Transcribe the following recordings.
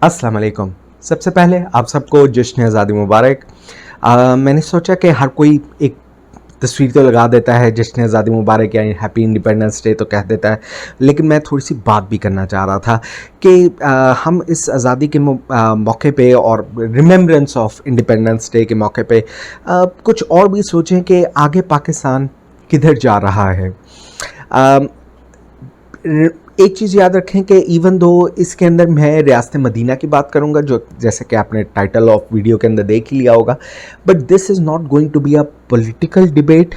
अस्सलाम वालेकुम। सबसे पहले आप सबको जश्न आज़ादी मुबारक। मैंने सोचा कि हर कोई एक तस्वीर तो लगा देता है जश्न आज़ादी मुबारक या हैप्पी इंडिपेंडेंस डे तो कह देता है, लेकिन मैं थोड़ी सी बात भी करना चाह रहा था कि हम इस आज़ादी के मौके पे और रिमेम्बरेंस ऑफ इंडिपेंडेंस डे के मौके पे कुछ और भी सोचें कि आगे पाकिस्तान किधर जा रहा है। एक चीज़ याद रखें कि इवन दो इसके अंदर मैं रियासत मदीना की बात करूंगा, जो जैसे कि आपने टाइटल ऑफ वीडियो के अंदर देख ही लिया होगा, but this is not going to be a political debate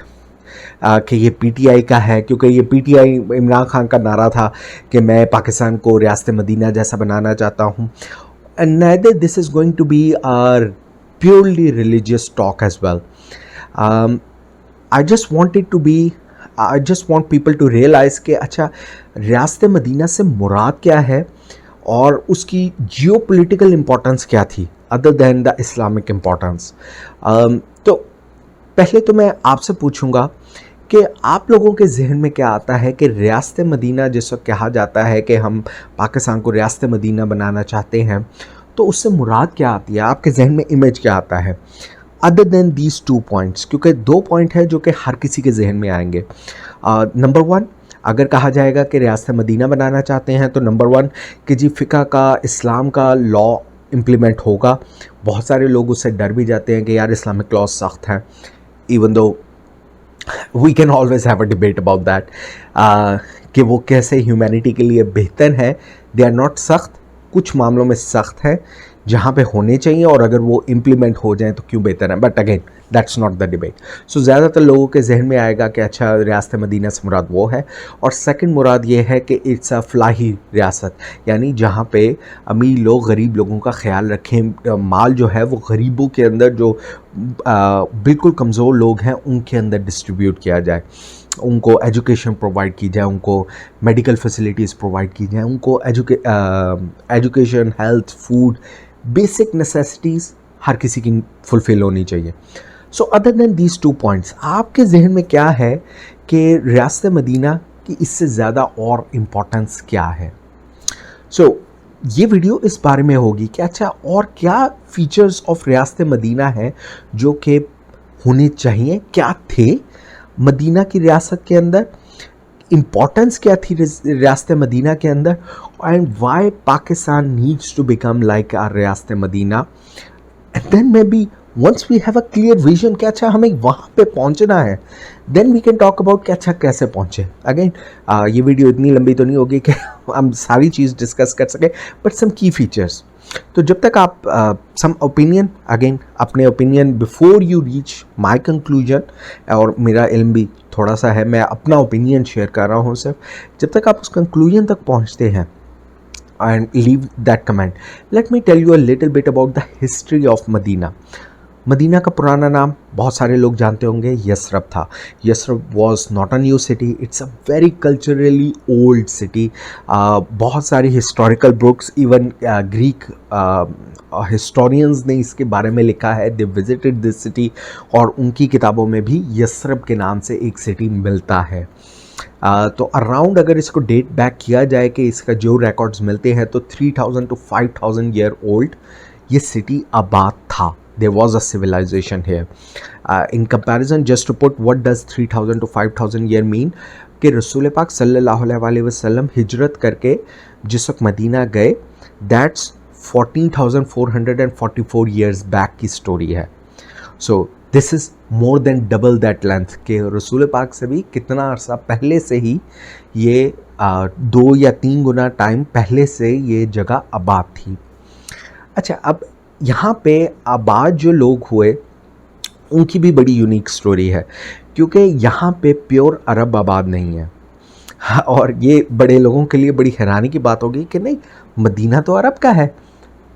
कि ये पीटीआई का है, क्योंकि ये पीटीआई इमरान खान का नारा था कि मैं पाकिस्तान को रियासत मदीना जैसा बनाना चाहता हूँ। And neither this is going to be a purely religious talk as well. I just wanted to be I just want people to realise कि अच्छा रियासत मदीना से मुराद क्या है और उसकी जियो पोलिटिकल इम्पोर्टेंस क्या थी other than the Islamic importance. तो पहले तो मैं आपसे पूछूंगा कि आप लोगों के जहन में क्या आता है कि रियासत मदीना जिस वक्त कहा जाता है कि हम पाकिस्तान को रियासत मदीना बनाना चाहते हैं, तो उससे मुराद क्या आती है, आपके जहन में इमेज क्या आता है अदर देन दीज 2 पॉइंट्स? क्योंकि 2 पॉइंट है जो कि हर किसी के जहन में आएंगे। नंबर 1, अगर कहा जाएगा कि रियासत मदीना बनाना चाहते हैं तो नंबर 1 कि जी फ़िक़्ह का, इस्लाम का लॉ इम्प्लीमेंट होगा। बहुत सारे लोग उससे डर भी जाते हैं कि यार इस्लामिक लॉ सख्त हैं, even though we can always have a debate about that कि वो कैसे ह्यूमैनिटी के लिए बेहतर है। दे आर नॉट सख्त, कुछ मामलों में सख्त है जहाँ पे होने चाहिए, और अगर वो इम्प्लीमेंट हो जाए तो क्यों बेहतर है, but again that's not the debate. So ज़्यादातर लोगों के जहन में आएगा कि अच्छा रियासत मदीना से मुराद वो है, और सेकंड मुराद ये है कि इट्स अ फलाही रियासत, यानी जहाँ पे अमीर लोग गरीब लोगों का ख्याल रखें, माल जो है वो गरीबों के अंदर, जो बिल्कुल कमज़ोर लोग हैं उनके अंदर डिस्ट्रीब्यूट किया जाए, उनको एजुकेशन प्रोवाइड की जाए, उनको मेडिकल फैसिलिटीज़ प्रोवाइड की जाए, उनको education, health, food, basic necessities हर किसी की फुलफ़िल होनी चाहिए। So other than these 2 points, आपके जहन में क्या है कि रियासत मदीना की इससे ज़्यादा और इम्पोर्टेंस क्या है? सो ये वीडियो इस बारे में होगी कि अच्छा और क्या फ़ीचर्स ऑफ रियासत मदीना है जो कि होने चाहिए, क्या थे मदीना की रियासत के अंदर, इम्पोर्टेंस क्या थी रियासत मदीना के अंदर, and why Pakistan needs to become like our रियासत Madina. And then maybe once we have a clear vision कि अच्छा हमें वहाँ पे पहुँचना है, then we can talk about कि अच्छा कैसे पहुँचे। अगेन ये वीडियो इतनी लंबी तो नहीं होगी कि हम सारी चीज़ डिस्कस कर सकें, बट सम की फीचर्स। तो जब तक आप सम ओपिनियन, अगेन अपने opinion before you reach my conclusion, और मेरा इल्म भी थोड़ा सा है, मैं अपना ओपिनियन शेयर कर रहा हूँ सिर्फ, जब तक आप उस कंक्लूजन तक पहुँचते हैं and leave that comment, let me tell you a little bit about the history of Medina. Medina का पुराना नाम बहुत सारे लोग जानते होंगे, यसरब था। Yathrib was not a new city, it's a very culturally old city. बहुत सारी historical books, even Greek historians ने इसके बारे में लिखा है, दे विजिटेड दिस सिटी, और उनकी किताबों में भी यसरब के नाम से एक सिटी मिलता है। तो अराउंड अगर इसको डेट बैक किया जाए कि इसका जो रिकॉर्ड्स मिलते हैं तो 3000 to 5000 ईयर ओल्ड ये सिटी आबाद था। There was a civilisation here. In comparison, just to put what does 3000 to 5000 year mean, कि रसूल पाक सल्लल्लाहु अलैहि वसल्लम हिजरत करके जिस वक्त मदीना गए, दैट्स 14,444 ईयर्स बैक की स्टोरी है। So this is more than double that length, के रसूल पाक से भी कितना अर्सा पहले से ही ये 2 या 3 गुना टाइम पहले से ये जगह आबाद थी। अच्छा, अब यहाँ पे आबाद जो लोग हुए उनकी भी बड़ी यूनिक स्टोरी है, क्योंकि यहाँ पे प्योर अरब आबाद नहीं है। और ये बड़े लोगों के लिए बड़ी हैरानी की बात होगी कि नहीं, मदीना तो अरब का है,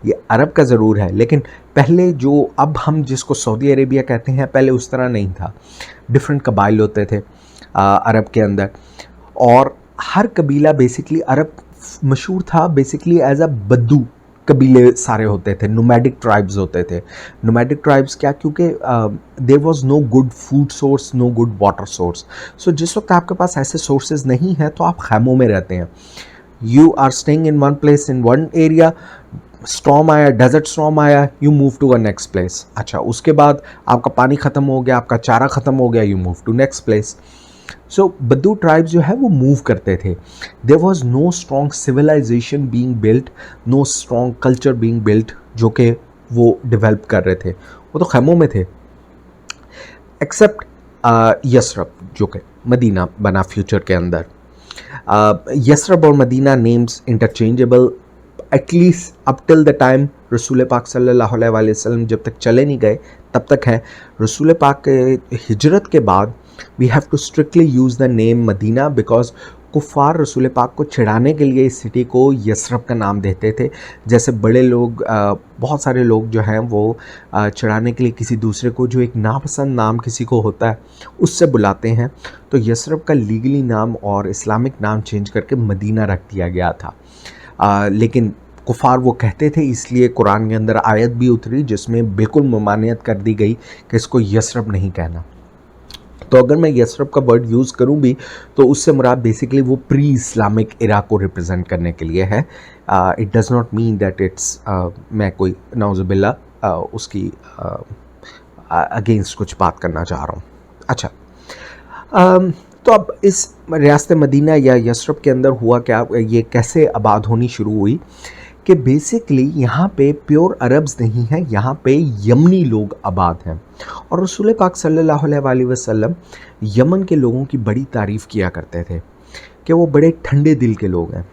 ये अरब का ज़रूर है, लेकिन पहले जो अब हम जिसको सऊदी अरेबिया कहते हैं, पहले उस तरह नहीं था। डिफरेंट कबाइल होते थे अरब के अंदर, और हर कबीला बेसिकली अरब मशहूर था बेसिकली एज अ बद्दू कबीले सारे होते थे, नोमैडिक ट्राइब्स होते थे। नोमैडिक ट्राइब्स क्या, क्योंकि there was no good food source, no good water source. So जिस वक्त आपके पास ऐसे सोर्सेज नहीं हैं तो आप खैमों में रहते हैं। You are staying in one place in one area, storm आया, डेजर्ट स्टॉर्म आया, you move to a next place. अच्छा, उसके बाद आपका पानी ख़त्म हो गया, आपका चारा ख़त्म हो गया, you move to next place. So बद्दू ट्राइब्स जो है वो मूव करते थे। There was no strong civilisation being built, no strong culture being built जो कि वो डेवलप कर रहे थे, वो तो खैमों में थे, एक्सेप्ट यसरब जो कि मदीना बना फ्यूचर के अंदर। यसरब और Medina names interchangeable at least up till the time रसूल पाक सल्लल्लाहु अलैहि वसल्लम जब तक चले नहीं गए तब तक है। रसूल पाक के हिजरत के बाद we have to strictly use the name Madina because कुफ़ार रसूल पाक को चिढ़ाने के लिए इस सिटी को यसरब का नाम देते थे। जैसे बड़े लोग बहुत सारे लोग जो हैं वो चिढ़ाने के लिए किसी दूसरे को जो एक नापसंद नाम किसी को होता है उससे बुलाते हैं, तो यसरब का लीगली नाम और इस्लामिक नाम चेंज करके मदीना रख दिया गया था। लेकिन कुफ़ार वो कहते थे, इसलिए कुरान के अंदर आयत भी उतरी जिसमें बिल्कुल ममानियत कर दी गई कि इसको यसरब नहीं कहना। तो अगर मैं यसरब का वर्ड यूज़ करूं भी तो उससे मुराद बेसिकली वो प्री इस्लामिक इरा को रिप्रेजेंट करने के लिए है। It does not mean that it's मैं कोई नाउज़ुबिल्लाह उसकी अगेंस्ट कुछ बात करना चाह रहा हूँ। अच्छा, तो अब इस रियासत मदीना या यसरब के अंदर हुआ क्या, ये कैसे आबाद होनी शुरू हुई कि बेसिकली यहाँ पे प्योर अरब्स नहीं हैं, यहाँ पे यमनी लोग आबाद हैं। और रसूल पाक सल्लल्लाहु अलैहि वसल्लम यमन के लोगों की बड़ी तारीफ़ किया करते थे कि वो बड़े ठंडे दिल के लोग हैं।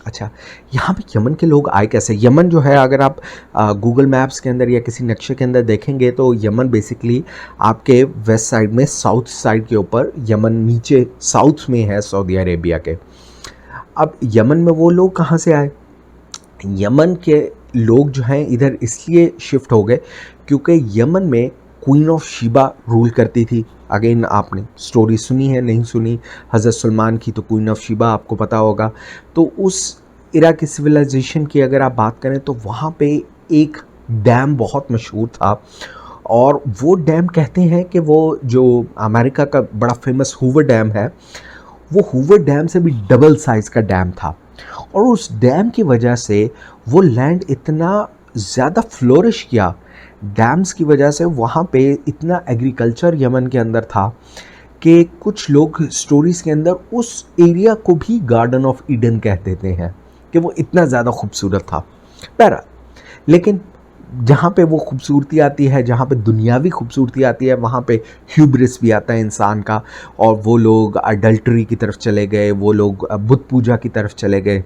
अच्छा, यहाँ पे यमन के लोग आए कैसे? यमन जो है अगर आप गूगल मैप्स के अंदर या किसी नक्शे के अंदर देखेंगे तो यमन बेसिकली आपके वेस्ट साइड में, साउथ साइड के ऊपर, यमन नीचे साउथ में है सऊदी अरेबिया के। अब यमन में वो लोग कहाँ से आए? यमन के लोग जो हैं इधर इसलिए शिफ्ट हो गए क्योंकि यमन में क्वीन ऑफ शीबा रूल करती थी। अगेन आपने स्टोरी सुनी है, नहीं सुनी, हज़रत सलमान की, तो क्वीन ऑफ शीबा आपको पता होगा। तो उस इरा की सिविलाइजेशन की अगर आप बात करें तो वहाँ पे एक डैम बहुत मशहूर था और वो डैम कहते हैं कि वो जो अमेरिका का बड़ा फेमस हूवर डैम है, वो हूवर डैम से भी डबल साइज़ का डैम था। और उस डैम की वजह से वो लैंड इतना ज़्यादा फ्लोरिश किया, डैम्स की वजह से वहाँ पे इतना एग्रीकल्चर यमन के अंदर था कि कुछ लोग स्टोरीज़ के अंदर उस एरिया को भी गार्डन ऑफ ईडन कह देते हैं कि वो इतना ज़्यादा खूबसूरत था। बहरहाल, लेकिन जहाँ पे वो खूबसूरती आती है, जहाँ पे दुनियावी खूबसूरती आती है, वहाँ पे ह्यूब्रिस भी आता है इंसान का, और वो लोग अडल्ट्री की तरफ चले गए, वो लोग बुत पूजा की तरफ चले गए,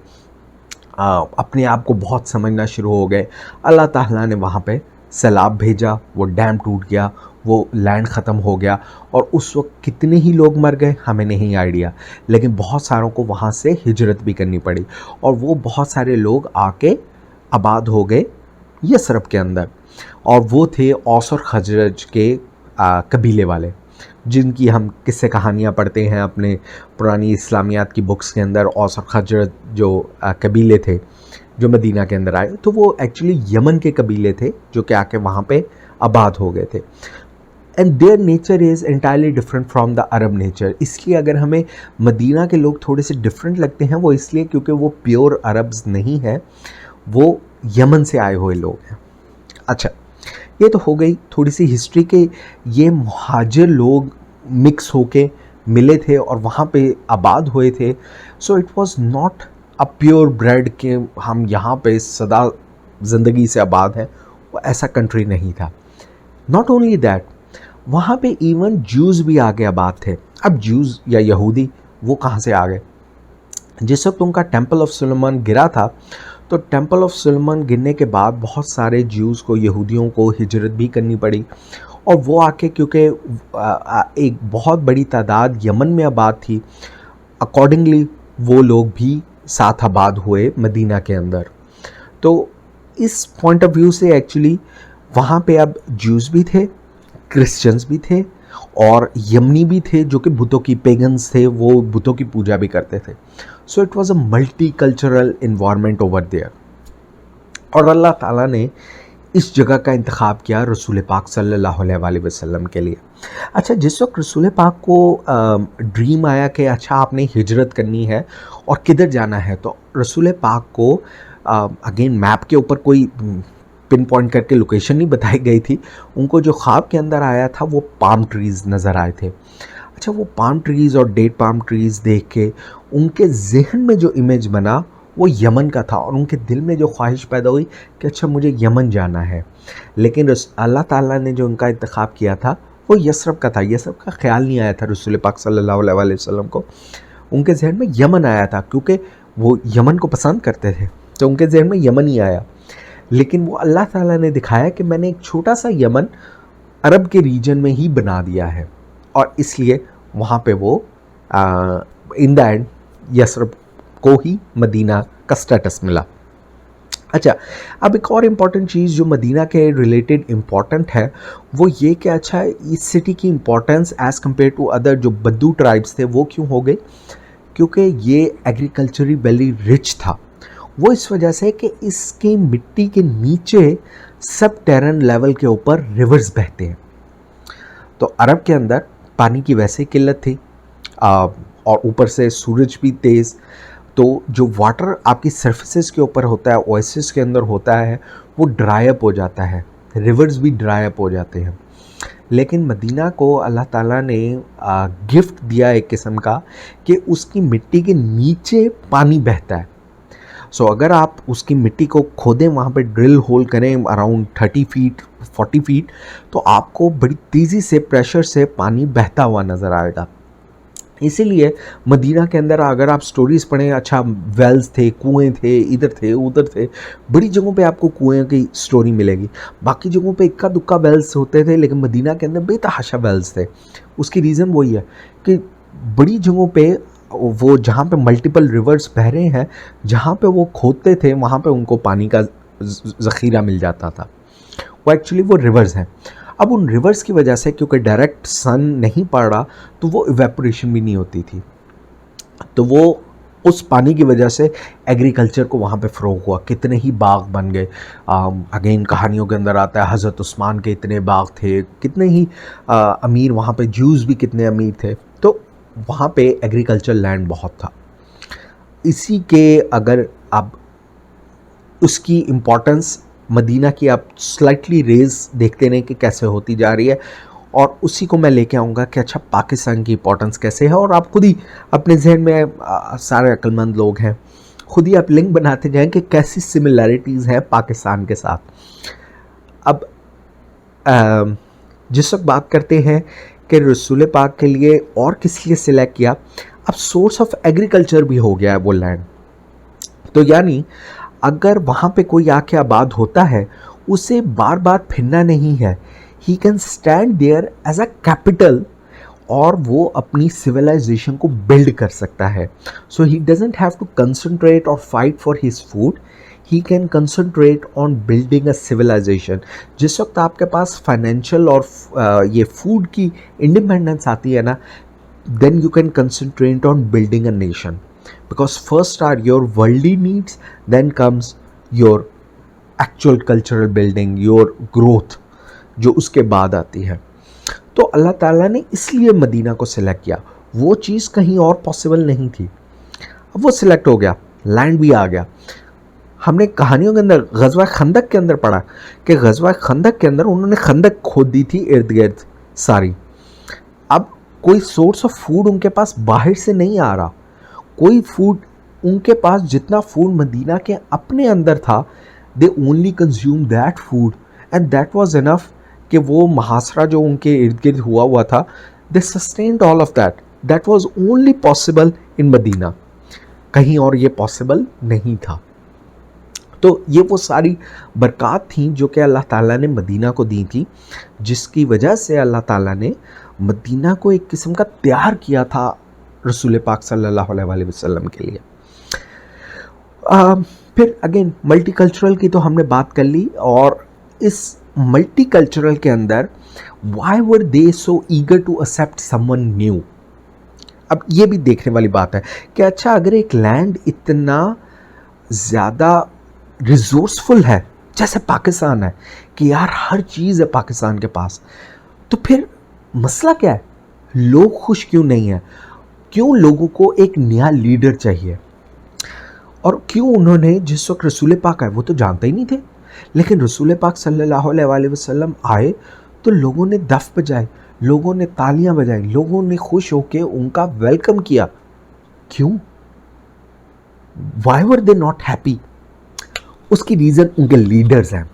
अपने आप को बहुत समझना शुरू हो गए। अल्लाह ताला ने वहाँ पे सैलाब भेजा, वो डैम टूट गया, वो लैंड ख़त्म हो गया, और उस वक्त कितने ही लोग मर गए हमें नहीं आइडिया, लेकिन बहुत सारों को वहाँ से हिजरत भी करनी पड़ी, और वो बहुत सारे लोग आके आबाद हो गए यसरब के अंदर, और वो थे औस और खजरज के कबीले वाले, जिनकी हम किस्से कहानियाँ पढ़ते हैं अपने पुरानी इस्लामियात की बुक्स के अंदर। औस और खजरज जो कबीले थे जो मदीना के अंदर आए, तो वो एक्चुअली यमन के कबीले थे जो कि आके वहाँ पे आबाद हो गए थे। And their nature is entirely different from the Arab nature. इसलिए अगर हमें मदीना के लोग थोड़े से डिफरेंट लगते हैं, वो इसलिए क्योंकि वो प्योर अरब्स नहीं है, वो यमन से आए हुए लोग हैं। अच्छा, ये तो हो गई थोड़ी सी हिस्ट्री के, ये मुहाजिर लोग मिक्स होके मिले थे और वहाँ पे आबाद हुए थे। So it was not a pure bread के हम यहाँ पे सदा ज़िंदगी से आबाद हैं, वो ऐसा कंट्री नहीं था। नॉट ओनली दैट, वहाँ पे इवन ज्यूज़ भी आगे आबाद थे। अब ज्यूज़ या यहूदी वो कहाँ से आ गए? जिस वक्त उनका टेम्पल ऑफ सुलेमान गिरा था, तो टेम्पल ऑफ सुलेमान गिरने के बाद बहुत सारे ज्यूज़ को, यहूदियों को हिजरत भी करनी पड़ी, और वो आके क्योंकि एक बहुत बड़ी तादाद यमन में आबाद थी, अकॉर्डिंगली वो लोग भी साथ आबाद हुए मदीना के अंदर। तो इस पॉइंट ऑफ व्यू से एक्चुअली वहाँ पे अब ज्यूज़ भी थे, क्रिश्चियंस भी थे, और यमनी भी थे जो कि बुतों की पेगन्स थे, वो बुतों की पूजा भी करते थे। So it was a multi cultural environment over there, और अल्लाह ताला ने इस जगह का इंतखाब किया रसूल पाक सल्लल्लाहु अलैहि वसल्लम के लिए। अच्छा, जिस वक्त रसूल पाक को ड्रीम आया कि अच्छा आपने हिजरत करनी है और किधर जाना है, तो रसूल पाक को अगेन मैप के ऊपर कोई पिन पॉइंट करके लोकेशन नहीं बताई गई थी, उनको जो ख्वाब के अंदर आया था वो पाम ट्रीज़ नज़र आए थे। अच्छा, वो पाम ट्रीज़ और डेट पाम ट्रीज़ देख के उनके जहन में जो इमेज बना वो यमन का था, और उनके दिल में जो ख्वाहिश पैदा हुई कि अच्छा मुझे यमन जाना है। लेकिन अल्लाह ताला ने जो उनका इंतखाब किया था वो यसरब का था। यसरब का ख्याल नहीं आया था रसूल पाक सल्लल्लाहु अलैहि वसल्लम को, उनके जहन में यमन आया था, क्योंकि वो यमन को पसंद करते थे, तो उनके जहन में यमन ही आया। लेकिन वो अल्लाह ताला ने दिखाया कि मैंने एक छोटा सा यमन अरब के रीजन में ही बना दिया है, और इसलिए वहाँ पे वो इन द एंड यसरब को ही मदीना का स्टेटस मिला। अच्छा, अब एक और इम्पॉर्टेंट चीज़ जो मदीना के रिलेटेड इम्पॉर्टेंट है वो ये कि अच्छा इस सिटी की importance as compared to other जो बद्दू ट्राइब्स थे वो क्यों हो गई, क्योंकि ये एग्रीकल्चरली वेरी रिच था। वो इस वजह से कि इसकी मिट्टी के नीचे सब टेरन लेवल के ऊपर रिवर्स बहते हैं। तो अरब के अंदर पानी की वैसे किल्लत थी, और ऊपर से सूरज भी तेज़, तो जो वाटर आपकी सरफेसेस के ऊपर होता है, ओएसिस के अंदर होता है, वो ड्राई अप हो जाता है, रिवर्स भी ड्राई अप हो जाते हैं। लेकिन मदीना को अल्लाह ताला ने गिफ्ट दिया एक किस्म का कि उसकी मिट्टी के नीचे पानी बहता है। सो अगर आप उसकी मिट्टी को खोदें, वहाँ पे ड्रिल होल करें अराउंड 30 फीट 40 फीट, तो आपको बड़ी तेज़ी से प्रेशर से पानी बहता हुआ नज़र आएगा। इसीलिए मदीना के अंदर अगर आप स्टोरीज़ पढ़ें, अच्छा वेल्स थे, कुएं थे, इधर थे उधर थे, बड़ी जगहों पे आपको कुएं की स्टोरी मिलेगी। बाकी जगहों पे इक्का दुक्का वेल्स होते थे, लेकिन मदीना के अंदर बेतहाशा वेल्स थे। उसकी रीज़न वही है कि बड़ी जगहों पे वो जहाँ पे मल्टीपल रिवर्स बह रहे हैं, जहाँ पे वो खोदते थे वहाँ पे उनको पानी का ज़ख़ीरा मिल जाता था। वो एक्चुअली वो रिवर्स हैं। अब उन रिवर्स की वजह से क्योंकि डायरेक्ट सन नहीं पड़ रहा, तो वो इवेपोरेशन भी नहीं होती थी, तो वो उस पानी की वजह से एग्रीकल्चर को वहाँ पे फ़रोग़ हुआ, कितने ही बाग बन गए। अगेन कहानियों के अंदर आता है हज़रत उस्मान के इतने बाग थे, कितने ही अमीर वहाँ पे ज्यूज़ भी कितने अमीर थे, तो वहाँ पे एग्रीकल्चर लैंड बहुत था। इसी के अगर आप उसकी इम्पोर्टेंस मदीना की आप स्लाइटली रेज देखते रहें कि कैसे होती जा रही है, और उसी को मैं लेके आऊँगा कि अच्छा पाकिस्तान की इम्पोर्टेंस कैसे है। और आप खुद ही अपने जहन में सारे अक्लमंद लोग हैं, खुद ही आप लिंक बनाते जाएं कि कैसी सिमिलैरिटीज़ हैं पाकिस्तान के साथ। अब जिस वक्त बात करते हैं कि रसूल पाक के लिए और किस लिए सिलेक्ट किया, अब सोर्स ऑफ एग्रीकल्चर भी हो गया है वो लैंड। तो यानी अगर वहाँ पे कोई आके आबाद होता है, उसे बार बार फिरना नहीं है, he can stand there as a capital, और वो अपनी सिविलाइजेशन को बिल्ड कर सकता है। So he doesn't have to concentrate और fight for his food, he can concentrate on building a civilisation. जिस वक्त आपके पास फाइनेंशियल और ये फूड की इंडिपेंडेंस आती है ना, then you can concentrate on building a nation, because first are your worldly needs, then comes your actual cultural building, your growth, जो उसके बाद आती है। तो अल्लाह ताला ने इसलिए मदीना को सिलेक्ट किया, वो चीज़ कहीं और पॉसिबल नहीं थी। अब वो सिलेक्ट हो गया, लैंड भी आ गया। हमने कहानियों के अंदर गज़वा खंदक के अंदर पढ़ा कि गज़वा खंदक के अंदर उन्होंने खंदक खोद दी थी इर्द गिर्द सारी। अब कोई सोर्स ऑफ फूड उनके पास बाहर से नहीं आ रहा, कोई फूड उनके पास, जितना फूड मदीना के अपने अंदर था, they only consume that food and that was enough कि वो महासरा जो उनके इर्द गिर्द हुआ था, they sustained all of that. That was only possible in Madina, कहीं और ये पॉसिबल नहीं था। तो ये वो सारी बरक़ात थी जो कि अल्लाह ताला ने मदीना को दी थी, जिसकी वजह से अल्लाह ताला ने मदीना को एक किस्म का तैयार किया था रसूल पाक सल्लल्लाहु अलैहि वसल्लम के लिए। फिर अगेन मल्टीकल्चरल की तो हमने बात कर ली, और इस मल्टीकल्चरल के अंदर why were they so eager to accept someone new. अब ये भी देखने वाली बात है कि अच्छा अगर एक लैंड इतना ज़्यादा रिसोर्सफुल है जैसे पाकिस्तान है, कि यार हर चीज़ है पाकिस्तान के पास, तो फिर मसला क्या है, लोग खुश क्यों नहीं हैं, क्यों लोगों को एक नया लीडर चाहिए। और क्यों उन्होंने जिस वक्त रसूल पाक आए वो तो जानते ही नहीं थे, लेकिन रसूल पाक सल्लल्लाहु अलैहि वसल्लम आए तो लोगों ने दफ बजाए, लोगों ने तालियां बजाई, लोगों ने खुश होकर उनका वेलकम किया। क्यों? Why were they not happy? उसकी रीज़न उनके लीडर्स हैं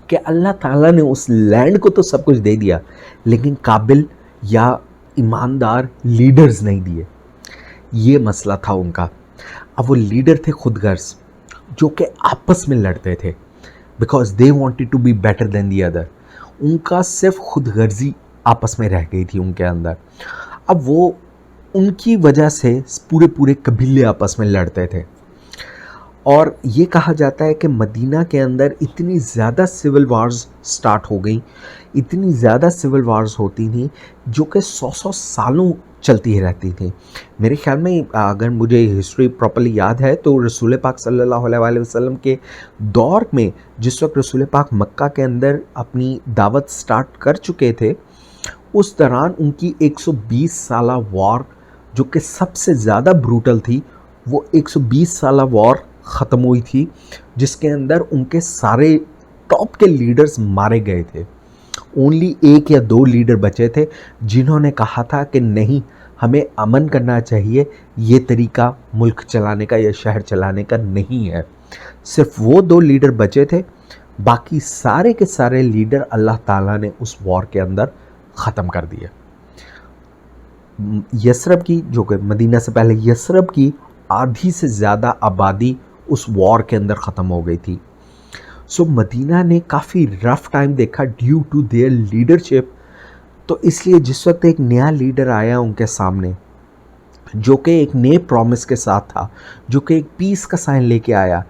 कि अल्लाह ताला ने उस लैंड को तो सब कुछ दे दिया, लेकिन काबिल या ईमानदार लीडर्स नहीं दिए। ये मसला था उनका। अब वो लीडर थे खुदगर्ज, जो कि आपस में लड़ते थे, because they wanted to be better than the other. उनका सिर्फ खुदगर्जी आपस में रह गई थी उनके अंदर। अब वो उनकी वजह से पूरे पूरे कबीले आपस में लड़ते थे। और ये कहा जाता है कि मदीना के अंदर इतनी ज़्यादा सिविल वार्स स्टार्ट हो गई, इतनी ज़्यादा सिविल वार्स होती थी जो कि 100-100 सालों चलती रहती थी। मेरे ख्याल में अगर मुझे हिस्ट्री प्रॉपर्ली याद है तो रसूल पाक सल्लल्लाहु अलैहि वसल्लम के दौर में, जिस वक्त रसूल पाक मक्का के अंदर अपनी दावत स्टार्ट कर चुके थे, उस दौरान उनकी 120 साला वॉर, जो कि सबसे ज़्यादा ब्रूटल थी, वो 120 साला वॉर ख़त्म हुई थी, जिसके अंदर उनके सारे टॉप के लीडर्स मारे गए थे। ओनली 1 या 2 लीडर बचे थे जिन्होंने कहा था कि नहीं, हमें अमन करना चाहिए, ये तरीका मुल्क चलाने का या शहर चलाने का नहीं है। सिर्फ वो 2 लीडर बचे थे, बाकी सारे के सारे लीडर अल्लाह ताला ने उस वॉर के अंदर ख़त्म कर दिए। यसरब की, जो कि मदीना से पहले यसरब की आधी से ज़्यादा आबादी उस वॉर के अंदर ख़त्म हो गई थी। सो मदीना ने काफ़ी रफ टाइम देखा ड्यू टू देयर लीडरशिप। तो इसलिए जिस वक्त एक नया लीडर आया उनके सामने, जो कि एक नए प्रॉमिस के साथ था, जो कि एक पीस का साइन लेके आया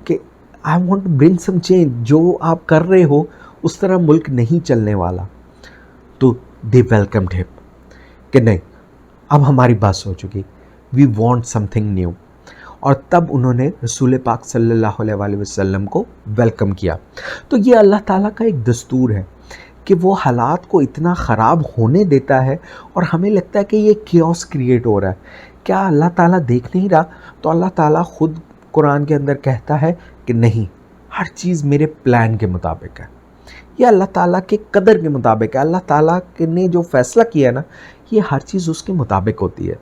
कि I want to bring some change, जो आप कर रहे हो उस तरह मुल्क नहीं चलने वाला, तो दे वेलकम्ड हिम कि नहीं, अब हमारी बात हो चुकी, वी वांट समथिंग न्यू। और तब उन्होंने रसूल पाक सल्लल्लाहु अलैहि वसल्लम को वेलकम किया। तो ये अल्लाह ताला का एक दस्तूर है कि वो हालात को इतना ख़राब होने देता है और हमें लगता है कि ये कियोस क्रिएट हो रहा है। क्या अल्लाह ताला देख नहीं रहा? तो अल्लाह ताला ख़ुद कुरान के अंदर कहता है कि नहीं, हर चीज़ मेरे प्लान के मुताबिक है, ये अल्लाह ताला के कदर के मुताबिक है। अल्लाह ताला ने जो फ़ैसला किया ना, ये हर चीज़ उसके मुताबिक होती है।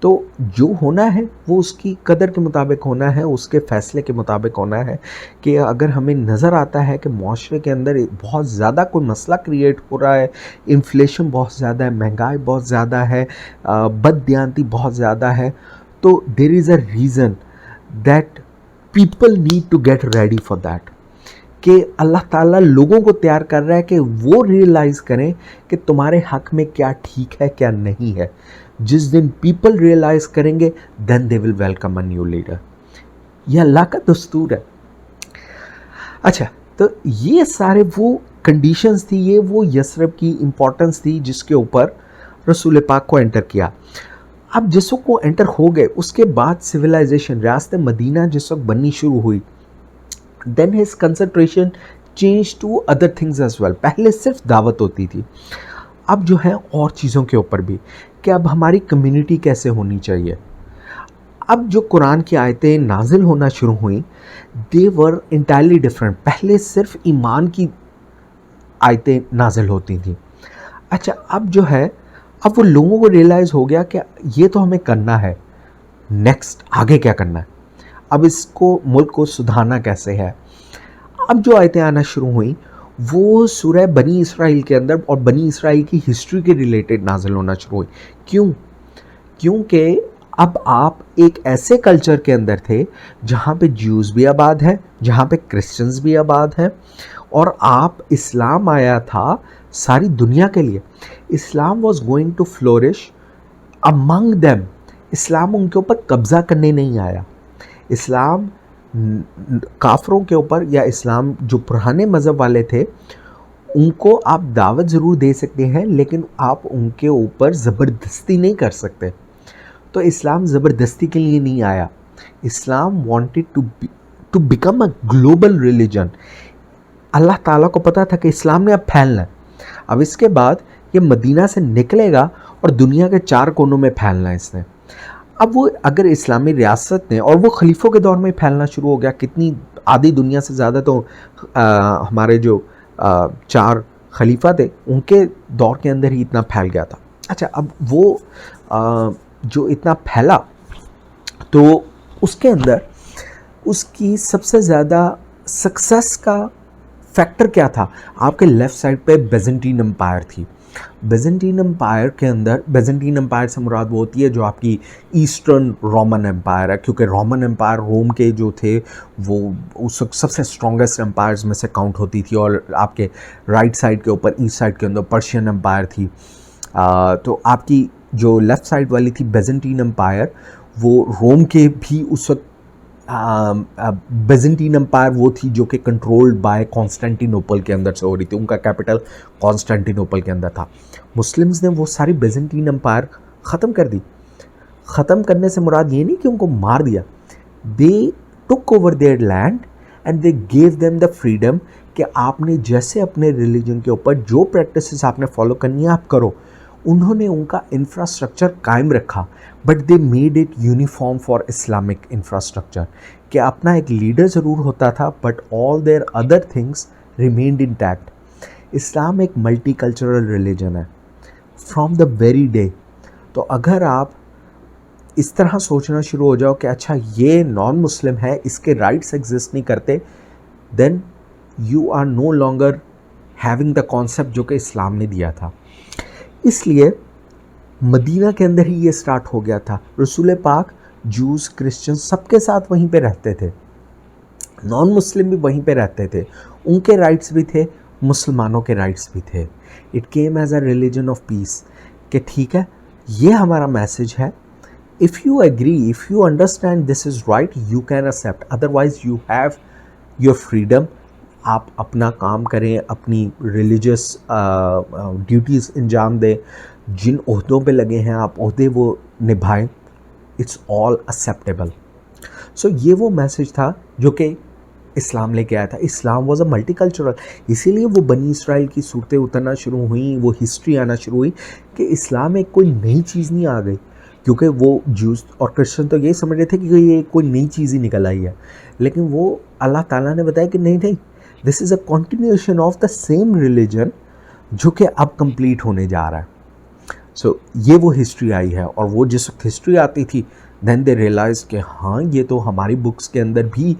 तो जो होना है वो उसकी कदर के मुताबिक होना है, उसके फ़ैसले के मुताबिक होना है। कि अगर हमें नज़र आता है कि माशरे के अंदर बहुत ज़्यादा कोई मसला क्रिएट हो रहा है, इन्फ्लेशन बहुत ज़्यादा है, महंगाई बहुत ज़्यादा है, बददियानती बहुत ज़्यादा है, तो there is a reason that people need to get ready for that. कि अल्लाह ताला लोगों को तैयार कर रहा है कि वो रियलाइज़ करें कि तुम्हारे हक़ में क्या ठीक है क्या नहीं है। जिस दिन पीपल रियलाइज़ करेंगे, then they will welcome a new leader. यह अल्लाह का दस्तूर है। अच्छा, तो ये सारे वो कंडीशंस थी, ये वो यसरब की इम्पोर्टेंस थी जिसके ऊपर रसूल पाक को एंटर किया। अब जिस वक्त को एंटर हो गए, उसके बाद सिविलाइजेशन, रियासत मदीना जिस वक्त बननी शुरू हुई, then his concentration change to other things as well. पहले सिर्फ दावत होती थी, अब जो है और चीज़ों के ऊपर भी, कि अब हमारी कम्युनिटी कैसे होनी चाहिए। अब जो कुरान की आयतें नाजिल होना शुरू हुई, दे वर इंटायरली डिफरेंट। पहले सिर्फ ईमान की आयतें नाजिल होती थी। अच्छा, अब जो है, अब वो लोगों को रियलाइज़ हो गया कि ये तो हमें करना है, नेक्स्ट आगे क्या करना है, अब इसको मुल्क को सुधारना कैसे है। अब जो आयतें आना शुरू हुई वो सूरह बनी इसराइल के अंदर और बनी इसराइल की हिस्ट्री के रिलेटेड नाजिल होना शुरू हुई। क्यों? क्योंकि अब आप एक ऐसे कल्चर के अंदर थे जहाँ पे ज्यूज़ भी आबाद हैं, जहाँ पे क्रिश्चियंस भी आबाद हैं, और आप, इस्लाम आया था सारी दुनिया के लिए। Islam was going to flourish among them. Islam उनके ऊपर कब्ज़ा करने नहीं आया। इस्लाम काफरों के ऊपर, या इस्लाम जो पुराने मज़हब वाले थे, उनको आप दावत ज़रूर दे सकते हैं, लेकिन आप उनके ऊपर ज़बरदस्ती नहीं कर सकते। तो इस्लाम ज़बरदस्ती के लिए नहीं आया। Islam wanted to become a global religion. Allah ताला को पता था कि इस्लाम ने अब फैलना है। अब इसके बाद ये मदीना से निकलेगा और दुनिया के 4 कोनों में फैलना है इसने। अब वो अगर इस्लामी रियासत ने, और वो खलीफों के दौर में फैलना शुरू हो गया, कितनी आधी दुनिया से ज़्यादा तो हमारे जो 4 खलीफा थे उनके दौर के अंदर ही इतना फैल गया था। अच्छा, अब वो जो इतना फैला तो उसके अंदर उसकी सबसे ज़्यादा सक्सेस का फैक्टर क्या था? आपके लेफ़्ट साइड पे बेज़ेंटीन एम्पायर थी। बेज़ेंटीन एम्पायर के अंदर, बेज़ेंटीन एम्पायर से मुराद वो होती है जो आपकी ईस्टर्न रोमन एम्पायर है, क्योंकि रोमन एम्पायर रोम के जो थे वो उस वक्त सबसे स्ट्रॉन्गेस्ट एम्पायर्स में से काउंट होती थी। और आपके राइट साइड के ऊपर, ईस्ट साइड के अंदर पर्शियन एम्पायर थी। तो आपकी जो लेफ़्ट साइड वाली थी बेज़ेंटीन एम्पायर, वो रोम के भी उस वक्त बेज़ेंटीन एम्पायर वो थी जो कि कंट्रोल्ड बाय कॉन्स्टेंटिनोपल के अंदर से हो रही थी। उनका कैपिटल कॉन्स्टेंटिनोपल के अंदर था। मुस्लिम्स ने वो सारी बेज़ेंटीन एम्पायर ख़त्म कर दी। ख़त्म करने से मुराद ये नहीं कि उनको मार दिया, they took over their land and they gave them the freedom कि आपने जैसे अपने रिलीजन के ऊपर जो प्रैक्टिसेस आपने फॉलो करनी है आप करो। उन्होंने उनका इंफ्रास्ट्रक्चर कायम रखा, but they made it uniform for Islamic infrastructure, कि अपना एक लीडर ज़रूर होता था but all their other things remained intact. Islam एक मल्टी कल्चरल रिलीजन है फ्रॉम द वेरी डे। तो अगर आप इस तरह सोचना शुरू हो जाओ कि अच्छा ये नॉन मुस्लिम है, इसके राइट्स एग्जिस्ट नहीं करते, then you are no longer having the concept जो कि इस्लाम ने दिया था। इसलिए मदीना के अंदर ही ये स्टार्ट हो गया था। रसूल पाक जूस, क्रिश्चियन सबके साथ वहीं पे रहते थे, नॉन मुस्लिम भी वहीं पे रहते थे, उनके राइट्स भी थे, मुसलमानों के राइट्स भी थे। It came as a religion of peace कि ठीक है, ये हमारा मैसेज है, if you agree, if you understand this is right, you can accept, otherwise you have your freedom. आप अपना काम करें, अपनी रिलीजियस ड्यूटीज़ अंजाम दें, जिन ओहदों पे लगे हैं आप ओहदे वो निभाएं, इट्स ऑल एक्सेप्टेबल। सो ये वो मैसेज था जो कि इस्लाम लेके आया था। इस्लाम वॉज अ मल्टी कल्चरल, इसीलिए वो बनी इसराइल की सूरतें उतरना शुरू हुई, वो हिस्ट्री आना शुरू हुई कि इस्लाम एक कोई नई चीज़ नहीं आ गई, क्योंकि वो जूस और क्रिश्चियन तो ये समझ रहे थे कि ये कोई नई चीज़ ही निकल आई है, लेकिन वो अल्लाह ताला ने बताया कि नहीं, this is a continuation of the same religion जो कि अब कंप्लीट होने जा रहा है। सो ये वो हिस्ट्री आई है, और वो जिस वक्त हिस्ट्री आती थी देन दे रियलाइज कि हाँ ये तो हमारी बुक्स के अंदर भी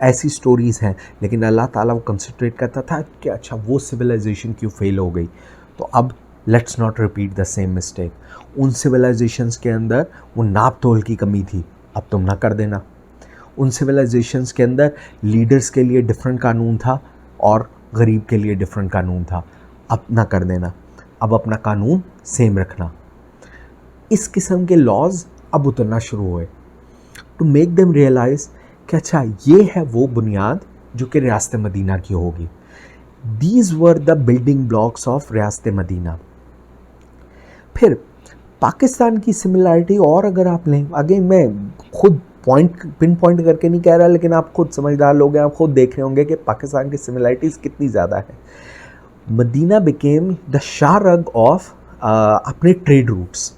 ऐसी स्टोरीज़ हैं, लेकिन अल्लाह ताला वो कंसंट्रेट करता था कि अच्छा वो सिविलाइजेशन क्यों फेल हो गई, तो अब let's not repeat the same mistake. उन सिविलाइजेशंस के अंदर वो नाप तोल की कमी थी, अब तुम ना कर देना। उन सिविलाइजेशंस के अंदर लीडर्स के लिए डिफरेंट कानून था और गरीब के लिए डिफरेंट कानून था, अब ना कर देना, अब अपना कानून सेम रखना। इस किस्म के लॉज अब उतरना शुरू हुए टू मेक देम रियलाइज कि अच्छा ये है वो बुनियाद जो कि रियासत मदीना की होगी। These were the building blocks of रियासत मदीना। फिर पाकिस्तान की सिमिलरिटी और अगर आप लें, अगेन मैं खुद पिन पॉइंट करके नहीं कह रहा, लेकिन आप खुद समझदार लोग हैं, आप खुद देख रहे होंगे कि पाकिस्तान की सिमिलरिटीज़ कितनी ज़्यादा है। मदीना बिकेम द शाहरग ऑफ अपने ट्रेड रूट्स,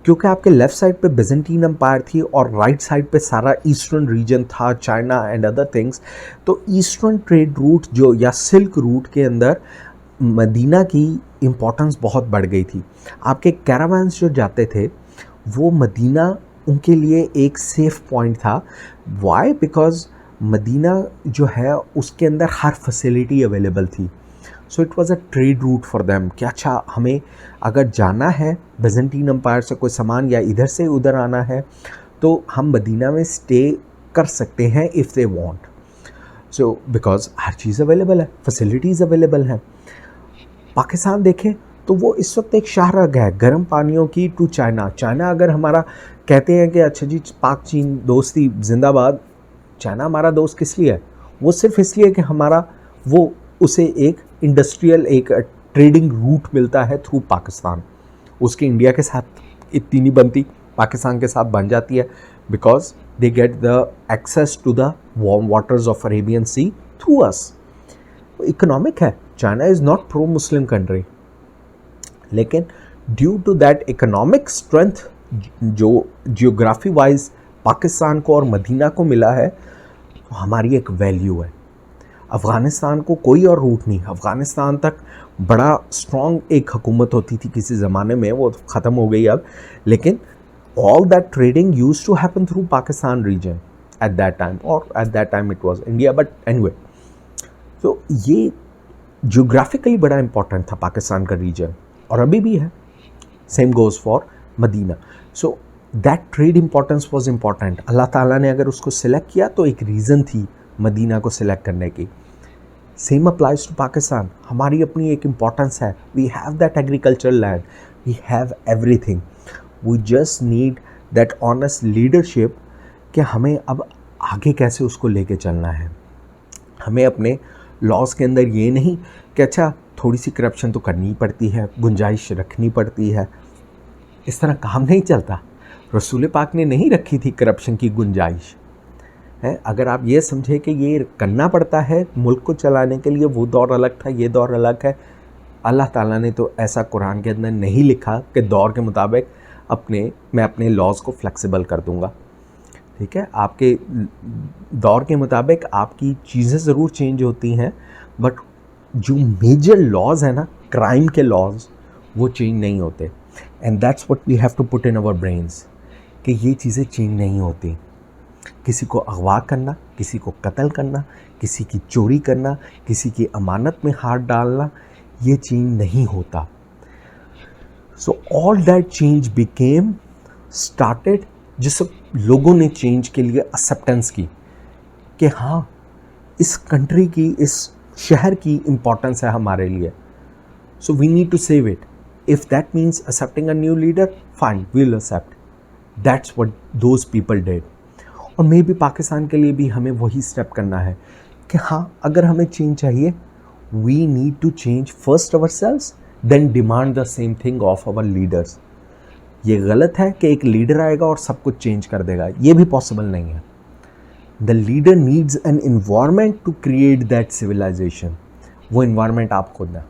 क्योंकि आपके लेफ़्ट साइड पे बिजेंटीन एम्पायर थी और राइट साइड पे सारा ईस्टर्न रीजन था, चाइना एंड अदर थिंग्स। तो ईस्टर्न ट्रेड रूट जो या सिल्क रूट के अंदर मदीना की इम्पोर्टेंस बहुत बढ़ गई थी। आपके कैरावान्स जो जाते थे वो मदीना उनके लिए एक सेफ़ पॉइंट था। वाई? बिकॉज मदीना जो है उसके अंदर हर फैसिलिटी अवेलेबल थी। So it was a trade route for them कि अच्छा हमें अगर जाना है बिजेंटीन एम्पायर से कोई सामान या इधर से उधर आना है तो हम मदीना में स्टे कर सकते हैं if they want. So because her cheese available है, फैसिलिटीज़ अवेलेबल हैं। पाकिस्तान देखें तो वो इस वक्त एक शाहरग है गर्म पानियों की टू चाइना। चाइना अगर हमारा कहते हैं कि अच्छा जी पाक चीन दोस्ती जिंदाबाद, चाइना हमारा दोस्त किस लिए है? वो सिर्फ इसलिए कि हमारा वो उसे एक इंडस्ट्रियल एक ट्रेडिंग रूट मिलता है थ्रू पाकिस्तान। उसकी इंडिया के साथ इतनी नहीं बनती, पाकिस्तान के साथ बन जाती है because they get the access to the warm waters of Arabian sea through us. Economic है, China is not pro Muslim country, लेकिन due to that economic strength जो जियोग्राफी वाइज पाकिस्तान को और मदीना को मिला है, तो हमारी एक वैल्यू है। अफ़गानिस्तान को कोई और रूट नहीं। अफ़गानिस्तान तक बड़ा स्ट्रॉन्ग एक हुकूमत होती थी किसी ज़माने में, वो ख़त्म हो गई अब, लेकिन all that trading use to happen through Pakistan region at that time, और at that time it was India, but anyway. तो ये जियोग्राफिकली बड़ा इंपॉर्टेंट था पाकिस्तान का रीजन, और अभी भी है। Same goes for Madina. So that trade importance was important. Allah ताला ने अगर उसको सिलेक्ट किया तो एक रीज़न थी मदीना को सिलेक्ट करने की। Same applies to Pakistan. हमारी अपनी एक इम्पॉर्टेंस है। We have that agricultural land, we have everything, we just need that honest leadership कि हमें अब आगे कैसे उसको लेके चलना है। हमें अपने लॉज के अंदर ये नहीं कि अच्छा थोड़ी सी करप्शन तो करनी ही पड़ती है, गुंजाइश रखनी पड़ती है, इस तरह काम नहीं चलता। रसूल पाक ने नहीं रखी थी करप्शन की गुंजाइश है। अगर आप ये समझे कि ये करना पड़ता है मुल्क को चलाने के लिए, वो दौर अलग था, ये दौर अलग है। अल्लाह ताला ने तो ऐसा कुरान के अंदर नहीं लिखा कि दौर के मुताबिक मैं अपने लॉज को फ्लेक्सिबल कर दूंगा। ठीक है, आपके दौर के मुताबिक आपकी चीज़ें ज़रूर चेंज होती हैं, बट जो मेजर लॉज है ना, क्राइम के लॉज, वो चेंज नहीं होते। And that's what we have to put in our brains कि ये चीज़ें चेंज नहीं होती। किसी को अगवा करना, किसी को कत्ल करना, किसी की चोरी करना, किसी की अमानत में हाथ डालना, ये चेंज नहीं होता। So all that change became started जिस लोगों ने चेंज के लिए एक्सेप्टेंस की कि हाँ, इस कंट्री की, इस शहर की इम्पोर्टेंस है हमारे लिए, so we need to save it. If that means accepting a new leader, fine, we will accept. That's what those people did. और मे बी पाकिस्तान के लिए भी हमें वही स्टेप करना है कि हाँ, अगर हमें चेंज चाहिए, we need to change first ourselves, then demand the same thing of our leaders. ये गलत है कि एक लीडर आएगा और सब कुछ चेंज कर देगा, ये भी पॉसिबल नहीं है। The leader needs an environment to create that civilisation. वो इन्वायरमेंट आप खुद है,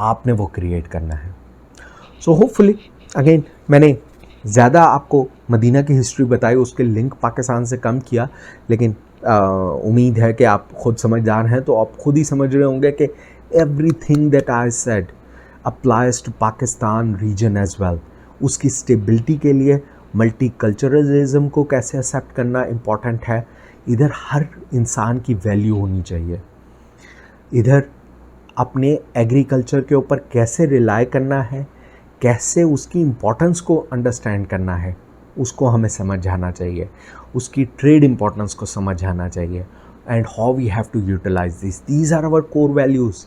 आपने वो क्रिएट करना है। सो होपफुली, अगेन मैंने ज़्यादा आपको मदीना की हिस्ट्री बताई, उसके लिंक पाकिस्तान से कम किया, लेकिन उम्मीद है कि आप खुद समझदार हैं, तो आप खुद ही समझ रहे होंगे कि everything that I said applies to Pakistan region as well. उसकी स्टेबिलिटी के लिए मल्टी कल्चरलिज्म को कैसे एक्सेप्ट करना इम्पॉर्टेंट है। इधर हर इंसान की वैल्यू होनी चाहिए। इधर अपने एग्रीकल्चर के ऊपर कैसे रिलाई करना है, कैसे उसकी इम्पोर्टेंस को अंडरस्टैंड करना है, उसको हमें समझ आना चाहिए। उसकी ट्रेड इम्पोर्टेंस को समझ आना चाहिए। And how we have to utilise this, these are our core values.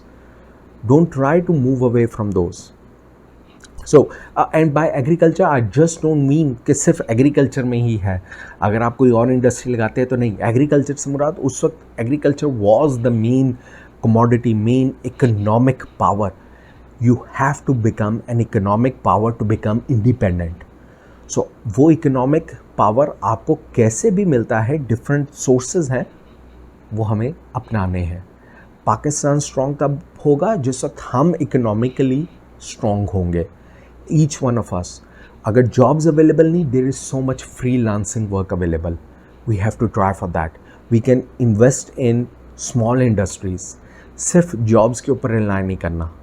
Don't try to move away from those. So and by agriculture I just don't mean कि सिर्फ एग्रीकल्चर में ही है। अगर आप कोई और इंडस्ट्री लगाते हैं तो नहीं, एग्रीकल्चर से मुराद उस वक्त agriculture was the main commodity, main economic power. You have to become an economic power to become independent. So वो economic power आपको कैसे भी मिलता है, different sources हैं, वो हमें अपनाने हैं। पाकिस्तान strong तब होगा जिस वक्त हम economically strong होंगे, each one of us. अगर jobs available नहीं, there is so much freelancing work available. We have to try for that. We can invest in small industries. सिर्फ jobs के ऊपर rely नहीं करना।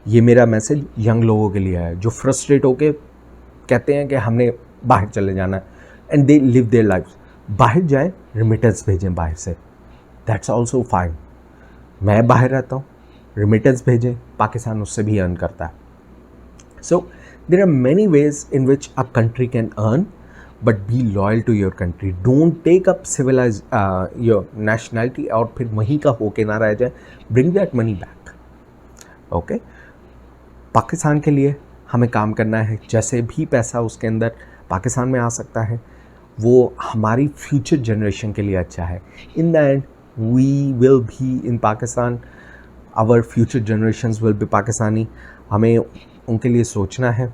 ये मेरा मैसेज यंग लोगों के लिए है जो फ्रस्ट्रेट होके कहते हैं कि हमने बाहर चले जाना है, and they live their life. बाहर जाएं, रिमिटेंस भेजें बाहर से, दैट्स ऑल्सो फाइन। मैं बाहर रहता हूँ, रिमिटेंस भेजें, पाकिस्तान उससे भी अर्न करता है। So there are many ways in which a country can earn, but be loyal to your country. Don't take up civilise your nationality और फिर वहीं का होके ना रह जाए। Bring that money back. Okay, Pakistan के लिए हमें काम करना है। जैसे भी पैसा उसके अंदर पाकिस्तान में आ सकता है, वो हमारी फ्यूचर जनरेशन के लिए अच्छा है। In the end we will be in Pakistan, our future generations will be Pakistani. हमें उनके लिए सोचना है,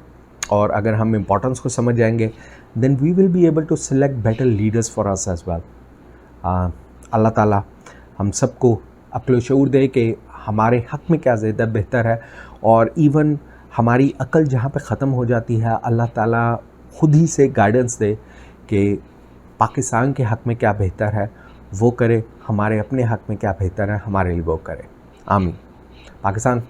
और अगर हम इम्पोर्टेंस को समझ जाएंगे, then we will be able to select better leaders for us as well. Allah ताला हम सबको अक्ल शऊर दे कि हमारे हक़ में क्या ज़्यादा बेहतर है, और इवन हमारी अकल जहाँ पे ख़त्म हो जाती है, अल्लाह ताला खुद ही से गाइडेंस दे कि पाकिस्तान के हक़ में क्या बेहतर है वो करे, हमारे अपने हक़ में क्या बेहतर है हमारे लिए वो करे। आमीन। पाकिस्तान